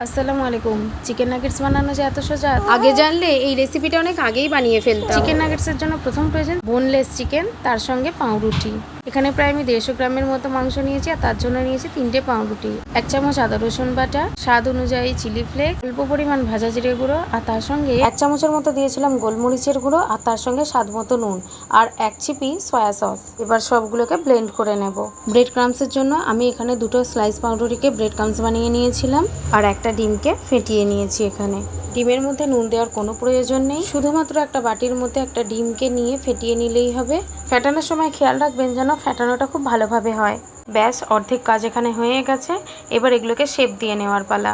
আসসালামু আলাইকুম। Chicken nuggets বানানো যে এত সোজা, আগে জানলে এই রেসিপিটা অনেক আগেই বানিয়ে ফেলতাম। চিকেন নাগেটসের জন্য প্রথম প্রয়োজন বোনলেস চিকেন, তার সঙ্গে পাউরুটি। এখানে প্রায় আমি 150 গ্রামের মতো মাংস নিয়েছি, আর তার জন্য নিয়েছি 3টে পাউরুটি, 1 চামচ আদা রসুন বাটা, স্বাদ অনুযায়ী চিলি ফ্লেক্স, অল্প পরিমাণ ভাজা জিরে গুঁড়ো, আর তার সঙ্গে 1 চামচের মতো দিয়েছিলাম গোলমরিচের গুঁড়ো, আর তার সঙ্গে স্বাদ মতো নুন, আর 1 চিপি সয়া সস। এবার সবগুলোকে ব্লেন্ড করে নেব। ব্রেড ক্রামসের জন্য আমি এখানে 2টো স্লাইস পাউরুটিকে ব্রেড ক্রামস বানিয়ে নিয়েছিলাম, আর একটা ডিমকে ফেটিয়ে নিয়েছি। এখানে ডিমের মধ্যে নুন দেওয়ার কোনো প্রয়োজন নেই, শুধুমাত্র একটা বাটির মধ্যে একটা ডিমকে নিয়ে ফেটিয়ে নিলেই হবে। ফেটানোর সময় খেয়াল রাখবেন যেন ফেটানোটা খুব ভালোভাবে হয়। ব্যাস, অর্ধেক কাজ এখানে হয়ে গেছে। এবার এগুলোকে শেপ দিয়ে নেওয়ার পালা।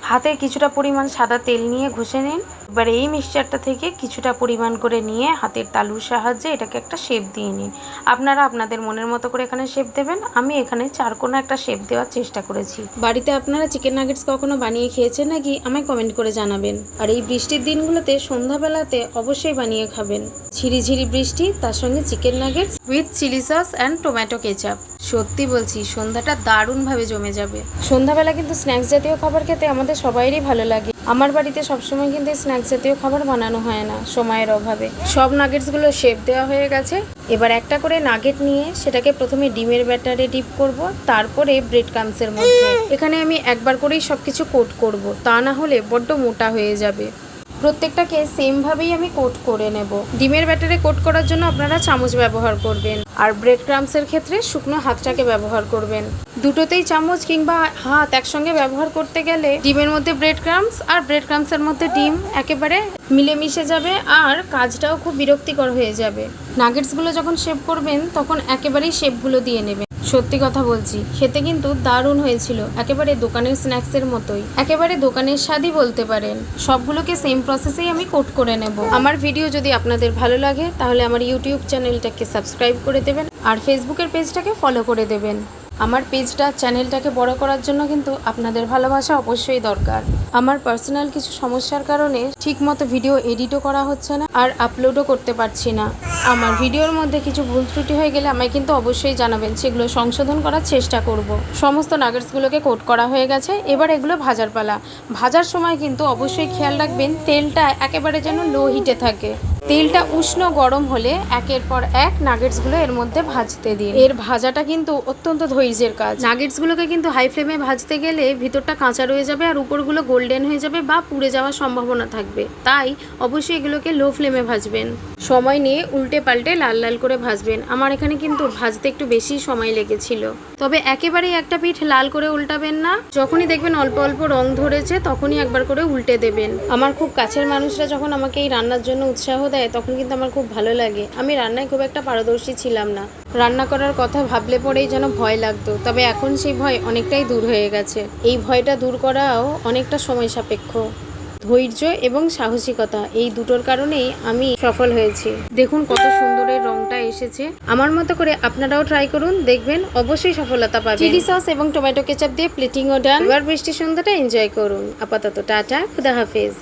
হাতে কিছুটা পরিমাণ সাদা তেল নিয়ে ঘষে নিন। এবার এই মিক্সচারটা থেকে কিছুটা পরিমাণ করে নিয়ে হাতের তালুর সাহায্যে এটাকে একটা শেপ দিয়ে নিন। আপনারা আপনাদের মনের মতো করে এখানে শেপ দেবেন। আমি এখানে চারকোনা একটা শেপ দেওয়ার চেষ্টা করেছি। বাড়িতে আপনারা চিকেন নাগেটস কখনো বানিয়ে খেয়েছেন নাকি আমায় কমেন্ট করে জানাবেন। আর এই বৃষ্টির দিনগুলোতে সন্ধ্যাবেলাতে অবশ্যই বানিয়ে খাবেন। ঝিরিঝিরি বৃষ্টি, তার সঙ্গে chicken nuggets with chilli sauce and tomato ketchup. সত্যি বলছি, সন্ধ্যাটা দারুণভাবে জমে যাবে। সন্ধ্যাবেলা কিন্তু স্ন্যাক্স জাতীয় খাবার খেতে আমাদের সবাইরই ভালো লাগে। আমার বাড়িতে সবসময় কিন্তু স্ন্যাক্স জাতীয় খাবার বানানো হয় না সময়ের অভাবে। সব নাগেটসগুলো শেপ দেওয়া হয়ে গেছে। এবার একটা করে নাগেট নিয়ে সেটাকে প্রথমে ডিমের ব্যাটারে ডিপ করব, তারপরে ব্রেড ক্রামসের মধ্যে। এখানে আমি একবার করেই সবকিছু কোট করব, তা না হলে বড্ড মোটা হয়ে যাবে। প্রত্যেকটাকে সেমভাবেই আমি কোট করে নেব। ডিমের ব্যাটারে কোট করার জন্য আপনারা চামচ ব্যবহার করবেন, আর ব্রেড ক্রামসের ক্ষেত্রে শুকনো হাতটাকে ব্যবহার করবেন। দুটোতেই চামচ কিংবা হাত একসঙ্গে ব্যবহার করতে গেলে ডিমের মধ্যে ব্রেড ক্রামস আর ব্রেড ক্রামসের মধ্যে ডিম একেবারে মিলেমিশে যাবে, আর কাজটাও খুব বিরক্তিকর হয়ে যাবে। নাগেটসগুলো যখন শেপ করবেন তখন একেবারেই শেপগুলো দিয়ে নেবেন। সত্যি কথা বলছি, খেতে কিন্তু দারুণ হয়েছিল, একেবারে দোকানের স্ন্যাক্সের মতোই, একেবারে দোকানের স্বাদই বলতে পারেন। সবগুলোকে সেম প্রসেসেই আমি কোট করে নেব। আমার ভিডিও যদি আপনাদের ভালো লাগে তাহলে আমার ইউটিউব চ্যানেলটাকে সাবস্ক্রাইব করে দেবেন, আর ফেসবুকের পেজটাকে ফলো করে দেবেন। আমার পেজটা চ্যানেলটাকে বড় করার জন্য কিন্তু আপনাদের ভালোবাসা অবশ্যই দরকার। আমার পার্সোনাল কিছু সমস্যার কারণে ঠিকমতো ভিডিও এডিটও করা হচ্ছে না, আর আপলোডও করতে পারছি না। আমার ভিডিওর মধ্যে কিছু ভুল ত্রুটি হয়ে গেলে আমায় কিন্তু অবশ্যই জানাবেন, সেগুলো সংশোধন করার চেষ্টা করব। সমস্ত নাগেটসগুলোকে কোট করা হয়ে গেছে। এবার এগুলো ভাজার পালা। ভাজার সময় কিন্তু অবশ্যই খেয়াল রাখবেন তেলটা একেবারে যেন লো হিটে থাকে। তেলটা উষ্ণ গরম হলে একের পর এক নাগেটসগুলো এর মধ্যে ভাজতে দিন। এর ভাজাটা কিন্তু অত্যন্ত ধৈর্যের কাজ। নাগেটসগুলোকে কিন্তু হাই ফ্লেমে ভাজতে গেলে ভিতরটা কাঁচা রয়ে যাবে, আর উপরগুলো গোল্ডেন হয়ে যাবে বা পুড়ে যাওয়ার সম্ভাবনা থাকবে। তাই অবশ্যই এগুলোকে লো ফ্লেমে ভাজবেন। সময় নিয়ে উল্টে পাল্টে লাল লাল করে ভাজবেন। আমার এখানে কিন্তু ভাজতে একটু বেশি সময় লেগেছিল। তবে একেবারেই একটা পিঠ লাল করে উল্টাবেন না। যখনই দেখবেন অল্প অল্প রং ধরেছে তখনই একবার করে উল্টে দেবেন। আমার খুব কাছের মানুষরা যখন আমাকে এই রান্নার জন্য উৎসাহ দেয় তখন কিন্তু আমার খুব ভালো লাগে। আমি রান্নায় খুব একটা পারদর্শী ছিলাম না। রান্না করার কথা ভাবলে পরেই যেন ভয় লাগতো, তবে এখন সেই ভয় অনেকটাই দূর হয়ে গেছে। এই ভয়টা দূর করাও অনেকটা সময় সাপেক্ষ। ধৈর্য এবং সাহসিকতা, এই দুটোর কারণেই আমি সফল হয়েছি। দেখুন কত সুন্দরের রংটা এসেছে। আমার মতো করে আপনারাও ট্রাই করুন, দেখবেন অবশ্যই সফলতা পাবেন। চিলি সস এবং টমেটো কেচাপ দিয়ে প্লেটিংও ডান। এবার বৃষ্টির সন্ধ্যাটা এনজয় করুন। আপাতত টাটা, খুদা হাফেজ।